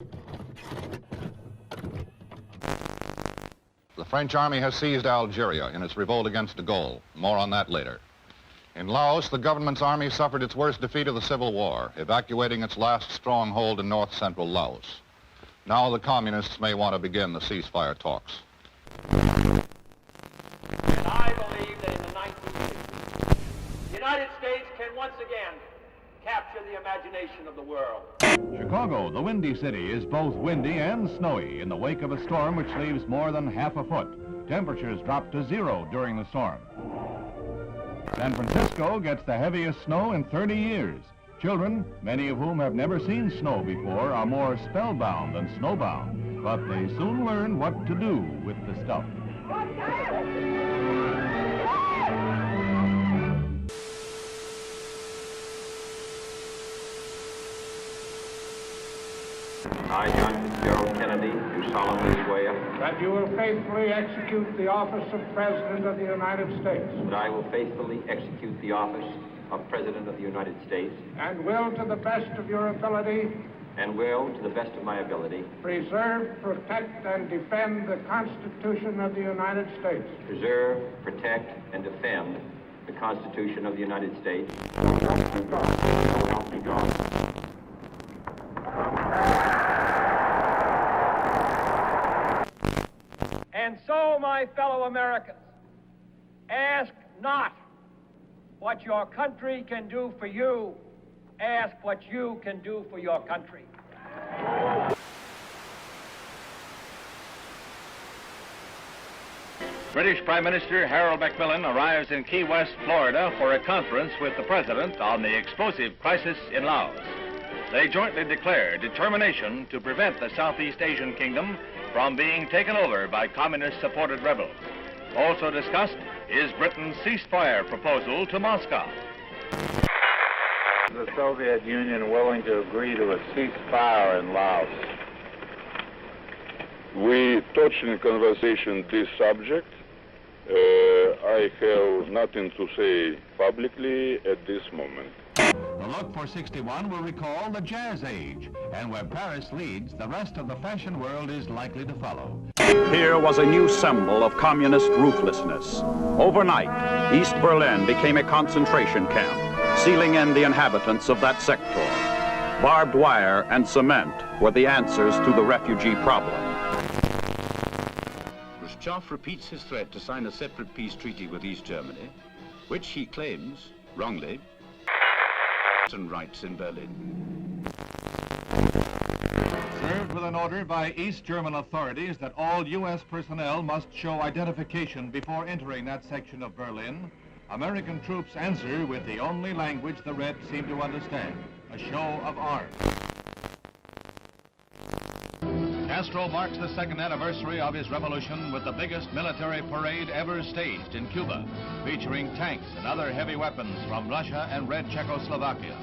The French army has seized Algeria in its revolt against de Gaulle. More on that later. In Laos, the government's army suffered its worst defeat of the Civil War, evacuating its last stronghold in north-central Laos. Now the communists may want to begin the ceasefire talks. And I believe that in the 1960s, the United States can once again capture the imagination of the world. Chicago, the Windy City, is both windy and snowy in the wake of a storm which leaves more than half a foot. Temperatures drop to 0 during the storm. San Francisco gets the heaviest snow in 30 years. Children, many of whom have never seen snow before, are more spellbound than snowbound, but they soon learn what to do with the stuff. I, John Fitzgerald Kennedy, do solemnly swear that you will faithfully execute the office of President of the United States. that I will faithfully execute the office of President of the United States And will, to the best of your ability, and will, to the best of my ability, preserve, protect, and defend the Constitution of the United States. preserve, protect, and defend the Constitution of the United States. So help me God. And so, my fellow Americans, ask not what your country can do for you, ask what you can do for your country. British Prime Minister Harold Macmillan arrives in Key West, Florida for a conference with the President on the explosive crisis in Laos. They jointly declare determination to prevent the Southeast Asian kingdom from being taken over by communist-supported rebels. Also discussed is Britain's ceasefire proposal to Moscow. Is the Soviet Union willing to agree to a ceasefire in Laos? We touched in conversation this subject. I have nothing to say publicly at this moment. The look for 61 will recall the Jazz Age, and where Paris leads, the rest of the fashion world is likely to follow. Here was a new symbol of communist ruthlessness. Overnight, East Berlin became a concentration camp, sealing in the inhabitants of that sector. Barbed wire and cement were the answers to the refugee problem. Khrushchev repeats his threat to sign a separate peace treaty with East Germany, which he claims, wrongly, rights in Berlin. Served with an order by East German authorities that all U.S. personnel must show identification before entering that section of Berlin, American troops answer with the only language the Reds seem to understand, a show of arms. Castro marks the second anniversary of his revolution with the biggest military parade ever staged in Cuba, featuring tanks and other heavy weapons from Russia and Red Czechoslovakia.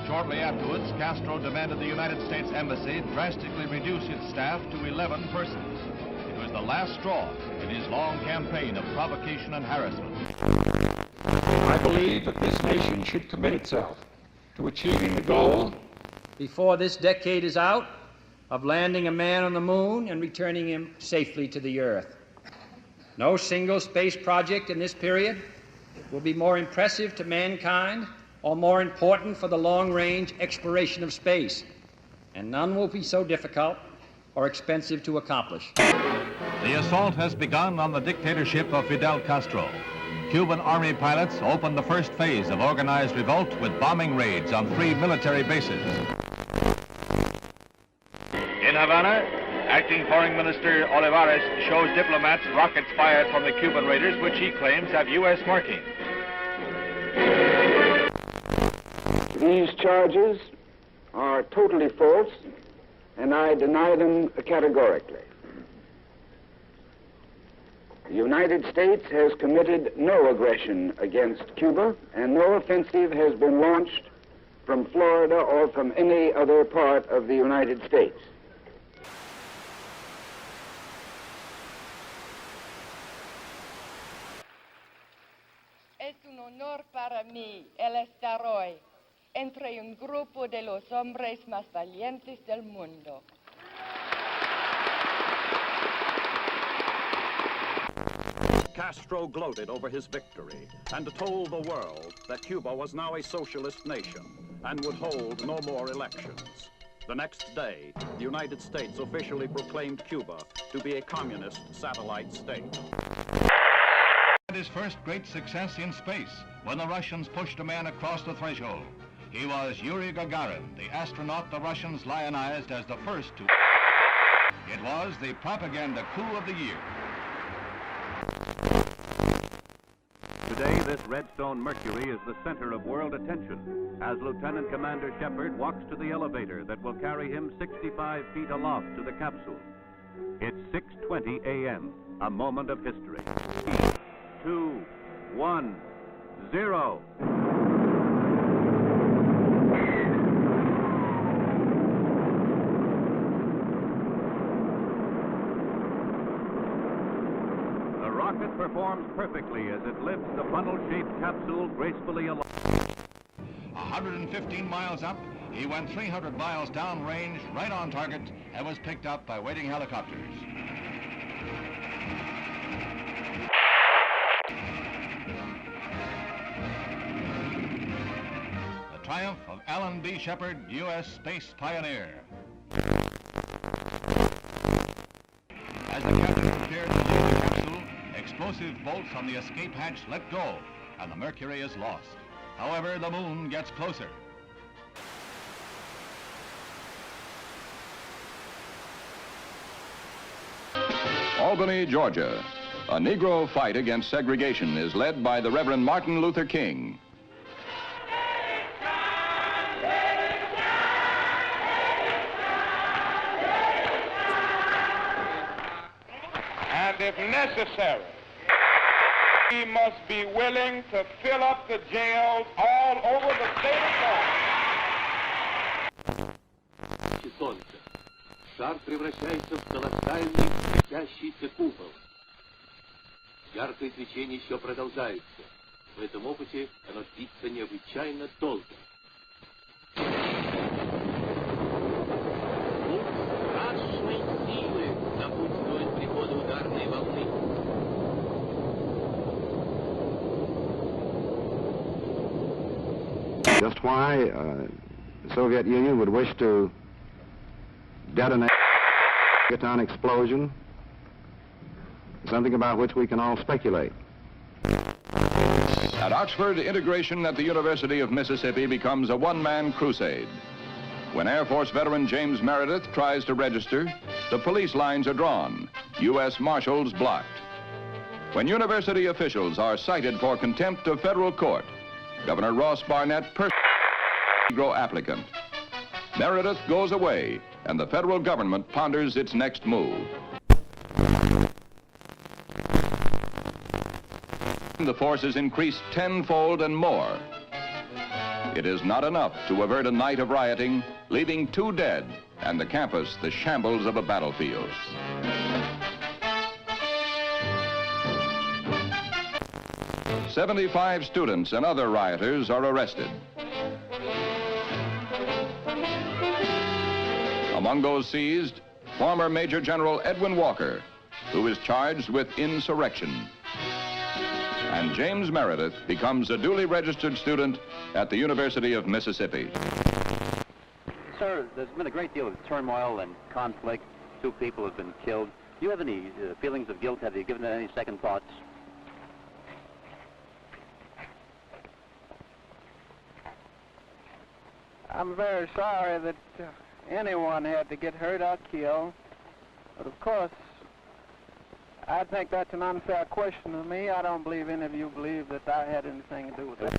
Shortly afterwards, Castro demanded the United States Embassy drastically reduce its staff to 11 persons. It was the last straw in his long campaign of provocation and harassment. I believe that this nation should commit itself to achieving the goal, before this decade is out, of landing a man on the moon and returning him safely to the Earth. No single space project in this period will be more impressive to mankind or more important for the long-range exploration of space, and none will be so difficult or expensive to accomplish. The assault has begun on the dictatorship of Fidel Castro. Cuban army pilots opened the first phase of organized revolt with bombing raids on 3 military bases. In Havana, Acting Foreign Minister Olivares shows diplomats rockets fired from the Cuban raiders, which he claims have U.S. marking. These charges are totally false, and I deny them categorically. The United States has committed no aggression against Cuba, and no offensive has been launched from Florida or from any other part of the United States. Es un honor para mí el estar hoy entre un grupo de los hombres más valientes del mundo. Castro gloated over his victory and told the world that Cuba was now a socialist nation and would hold no more elections. The next day, the United States officially proclaimed Cuba to be a communist satellite state. His first great success in space when the Russians pushed a man across the threshold. He was Yuri Gagarin, the astronaut the Russians lionized as the first to... It was the propaganda coup of the year. Today, this Redstone Mercury is the center of world attention as Lieutenant Commander Shepard walks to the elevator that will carry him 65 feet aloft to the capsule. It's 6:20 a.m., a moment of history. 3, 2, 1, 0. The rocket performs perfectly as it lifts the funnel-shaped capsule gracefully along. 115 miles up, he went 300 miles downrange, right on target, and was picked up by waiting helicopters. The triumph of Alan B. Shepard, U.S. space pioneer. As the captain prepared to leave the capsule, explosive bolts on the escape hatch let go, and the Mercury is lost. However, the moon gets closer. Albany, Georgia. A Negro fight against segregation is led by the Reverend Martin Luther King. And if necessary, we must be willing to fill up the jails all over the state of Georgia. Солнце. Шар превращается в колоссальный светящийся купол. Яркое свечение еще продолжается. В этом опыте оно длится необычайно долго. Звук страшной силы напутствует прихода ударной волны. Just why the Soviet Union would wish to detonate a megaton explosion, something about which we can all speculate. At Oxford, integration at the University of Mississippi becomes a one-man crusade. When Air Force veteran James Meredith tries to register, the police lines are drawn, U.S. Marshals blocked. When university officials are cited for contempt of federal court, Governor Ross Barnett persecutes the Negro applicant. Meredith goes away, and the federal government ponders its next move. The forces increased tenfold and more. It is not enough to avert a night of rioting, leaving 2 dead and the campus the shambles of a battlefield. "75 students and other rioters are arrested. Among those seized, former Major General Edwin Walker, who is charged with insurrection. And James Meredith becomes a duly registered student at the University of Mississippi. Sir, there's been a great deal of turmoil and conflict. 2 people have been killed. Do you have any feelings of guilt? Have you given it any second thoughts? I'm very sorry that anyone had to get hurt or killed. But of course, I think that's an unfair question to me. I don't believe any of you believe that I had anything to do with that.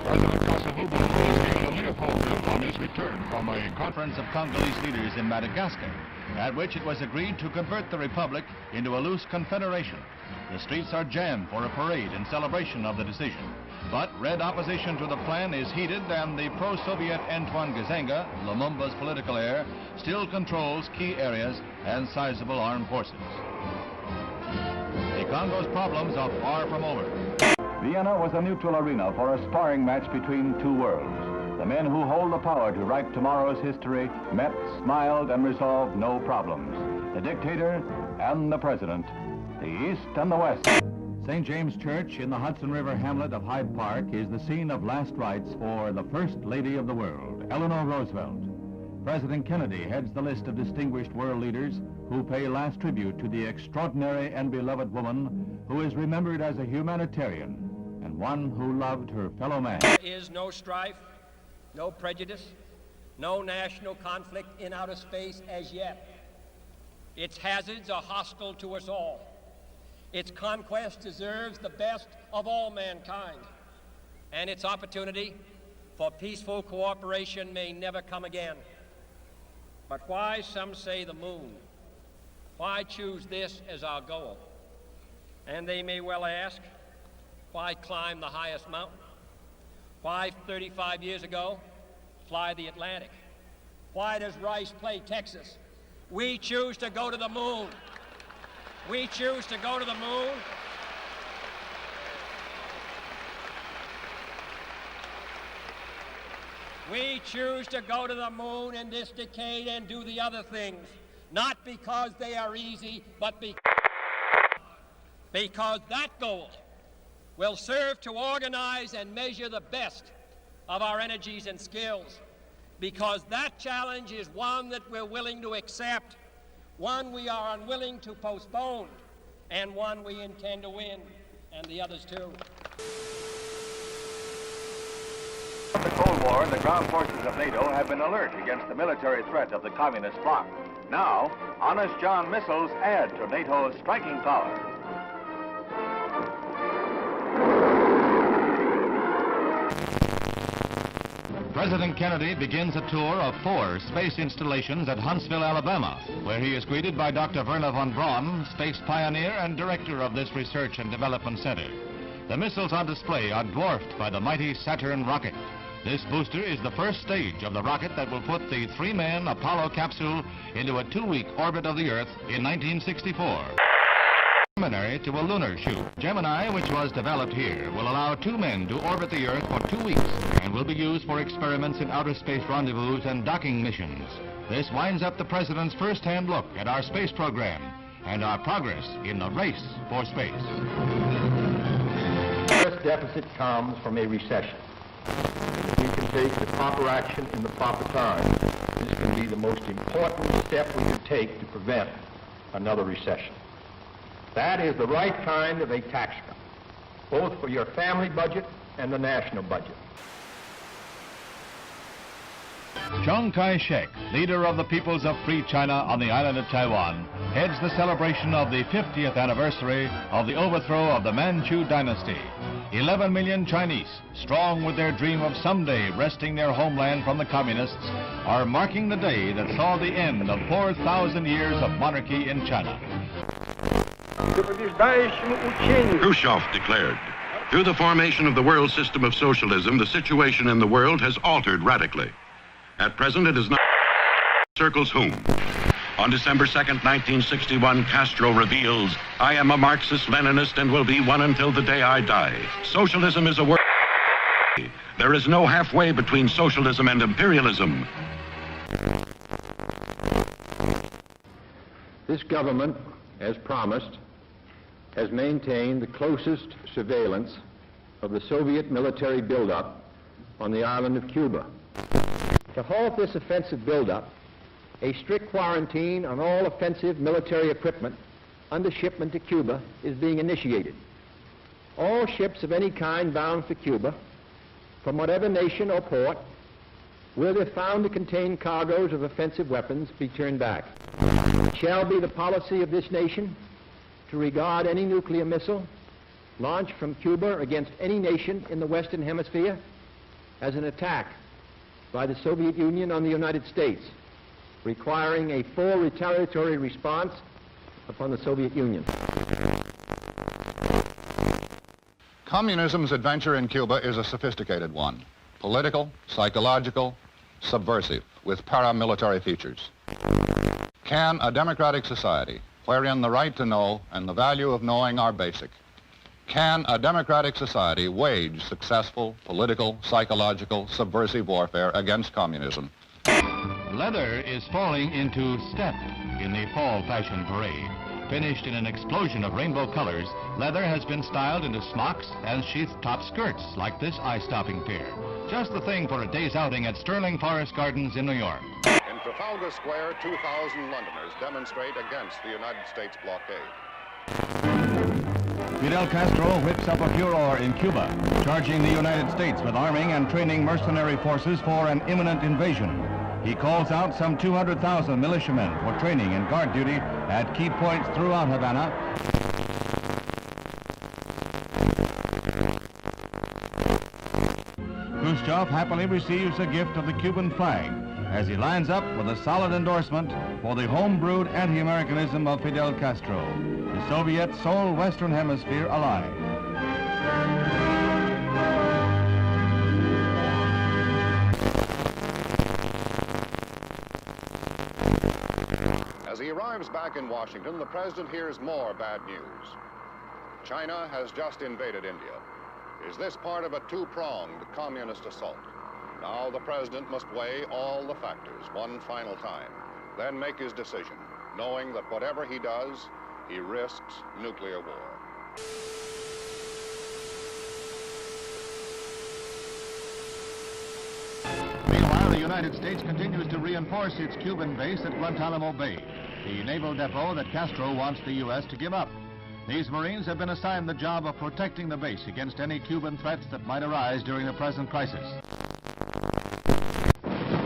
President Kasavubu is taking the Leopold group on his return from a conference of Congolese leaders in Madagascar, at which it was agreed to convert the republic into a loose confederation. The streets are jammed for a parade in celebration of the decision. But red opposition to the plan is heated, and the pro-Soviet Antoine Gizenga, Lumumba's political heir, still controls key areas and sizable armed forces. The Congo's problems are far from over. Vienna was a neutral arena for a sparring match between 2 worlds. The men who hold the power to write tomorrow's history met, smiled, and resolved no problems. The dictator and the President, the East and the West. St. James Church in the Hudson River hamlet of Hyde Park is the scene of last rites for the First Lady of the World, Eleanor Roosevelt. President Kennedy heads the list of distinguished world leaders who pay last tribute to the extraordinary and beloved woman who is remembered as a humanitarian and one who loved her fellow man. There is no strife, no prejudice, no national conflict in outer space as yet. Its hazards are hostile to us all. Its conquest deserves the best of all mankind, and its opportunity for peaceful cooperation may never come again. But why, some say, the moon? Why choose this as our goal? And they may well ask, why climb the highest mountain? Why, 35 years ago, fly the Atlantic? Why does Rice play Texas? We choose to go to the moon. We choose to go to the moon. We choose to go to the moon in this decade and do the other things, not because they are easy, but because that goal will serve to organize and measure the best of our energies and skills, because that challenge is one that we're willing to accept, one we are unwilling to postpone, and one we intend to win, and the others too. The Cold War, the ground forces of NATO have been alert against the military threat of the communist bloc. Now, Honest John missiles add to NATO's striking power. President Kennedy begins a tour of 4 space installations at Huntsville, Alabama, where he is greeted by Dr. Werner von Braun, space pioneer and director of this research and development center. The missiles on display are dwarfed by the mighty Saturn rocket. This booster is the first stage of the rocket that will put the 3-man Apollo capsule into a 2-week orbit of the Earth in 1964. Preliminary to a lunar shoot. Gemini, which was developed here, will allow 2 men to orbit the Earth for 2 weeks and will be used for experiments in outer space rendezvous and docking missions. This winds up the President's first-hand look at our space program and our progress in the race for space. The first deficit comes from a recession. If we can take the proper action in the proper time, this can be the most important step we can take to prevent another recession. That is the right kind of a tax cut, both for your family budget and the national budget. Chiang Kai-shek, leader of the peoples of Free China on the island of Taiwan, heads the celebration of the 50th anniversary of the overthrow of the Manchu dynasty. 11 million Chinese, strong with their dream of someday wresting their homeland from the communists, are marking the day that saw the end of 4,000 years of monarchy in China. Khrushchev declared, through the formation of the world system of socialism, the situation in the world has altered radically. At present, it is not circles whom. On December 2nd, 1961, Castro reveals, I am a Marxist-Leninist and will be one until the day I die. Socialism is a word. There is no halfway between socialism and imperialism. This government, as promised, has maintained the closest surveillance of the Soviet military buildup on the island of Cuba. To halt this offensive buildup, a strict quarantine on all offensive military equipment under shipment to Cuba is being initiated. All ships of any kind bound for Cuba, from whatever nation or port, will, if found to contain cargoes of offensive weapons, be turned back. It shall be the policy of this nation to regard any nuclear missile launched from Cuba against any nation in the Western Hemisphere as an attack by the Soviet Union on the United States, requiring a full retaliatory response upon the Soviet Union. Communism's adventure in Cuba is a sophisticated one. Political, psychological, subversive, with paramilitary features. Can a democratic society, wherein the right to know and the value of knowing are basic, can a democratic society wage successful political, psychological, subversive warfare against communism? Leather is falling into step in the fall fashion parade. Finished in an explosion of rainbow colors, leather has been styled into smocks and sheath-top skirts like this eye-stopping pair. Just the thing for a day's outing at Sterling Forest Gardens in New York. In Trafalgar Square, 2,000 Londoners demonstrate against the United States blockade. Fidel Castro whips up a furor in Cuba, charging the United States with arming and training mercenary forces for an imminent invasion. He calls out some 200,000 militiamen for training and guard duty at key points throughout Havana. Khrushchev happily receives a gift of the Cuban flag as he lines up with a solid endorsement for the home-brewed anti-Americanism of Fidel Castro, the Soviet sole Western Hemisphere ally. As he arrives back in Washington, the president hears more bad news. China has just invaded India. Is this part of a two-pronged communist assault? Now the president must weigh all the factors one final time, then make his decision, knowing that whatever he does, he risks nuclear war. Meanwhile, the United States continues to reinforce its Cuban base at Guantanamo Bay, the naval depot that Castro wants the U.S. to give up. These Marines have been assigned the job of protecting the base against any Cuban threats that might arise during the present crisis.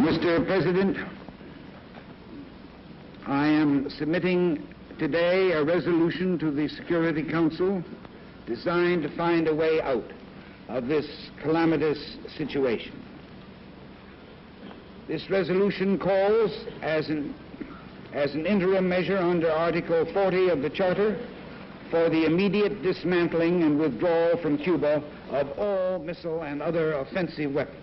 Mr. President, I am submitting today a resolution to the Security Council designed to find a way out of this calamitous situation. This resolution calls, as an interim measure under Article 40 of the Charter, for the immediate dismantling and withdrawal from Cuba of all missile and other offensive weapons.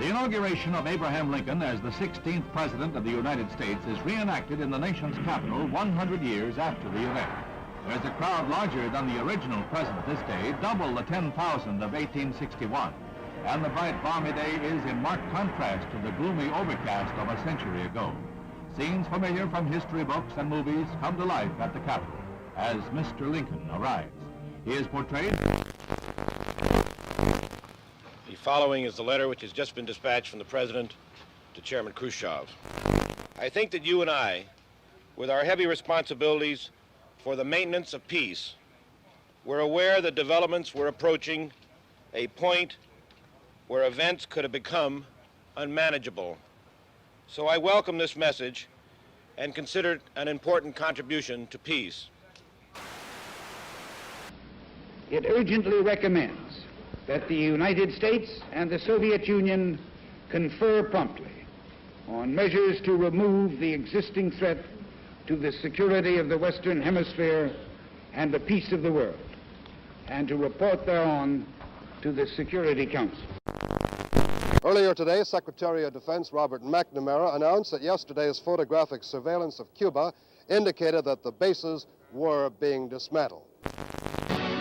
The inauguration of Abraham Lincoln as the 16th President of the United States is reenacted in the nation's capital 100 years after the event. There's a crowd larger than the original President this day, double the 10,000 of 1861. And the bright balmy day is in marked contrast to the gloomy overcast of a century ago. Scenes familiar from history books and movies come to life at the Capitol as Mr. Lincoln arrives. He is portrayed. The following is the letter which has just been dispatched from the President to Chairman Khrushchev. I think that you and I, with our heavy responsibilities for the maintenance of peace, were aware that developments were approaching a point where events could have become unmanageable. So I welcome this message and consider it an important contribution to peace. It urgently recommends that the United States and the Soviet Union confer promptly on measures to remove the existing threat to the security of the Western Hemisphere and the peace of the world, and to report thereon to the Security Council. Earlier today, Secretary of Defense Robert McNamara announced that yesterday's photographic surveillance of Cuba indicated that the bases were being dismantled.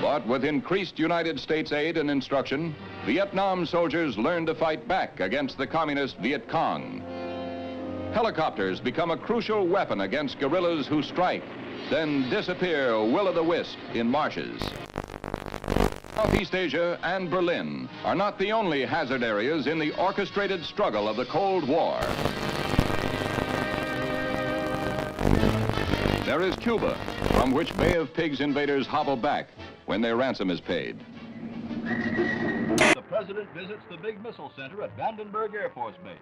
But with increased United States aid and instruction, Vietnam soldiers learned to fight back against the communist Viet Cong. Helicopters become a crucial weapon against guerrillas who strike, then disappear will-o'-the-wisp in marshes. Southeast Asia and Berlin are not the only hazard areas in the orchestrated struggle of the Cold War. There is Cuba, from which Bay of Pigs invaders hobble back when their ransom is paid. The President visits the big missile center at Vandenberg Air Force Base.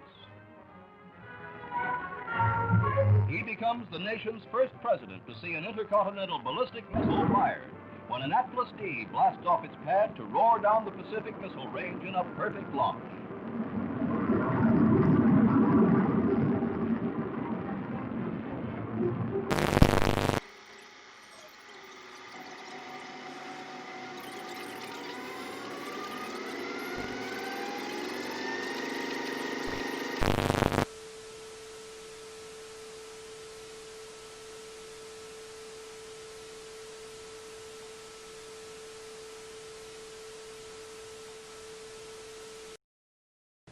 He becomes the nation's first president to see an intercontinental ballistic missile fired when an Atlas D blasts off its pad to roar down the Pacific Missile Range in a perfect launch.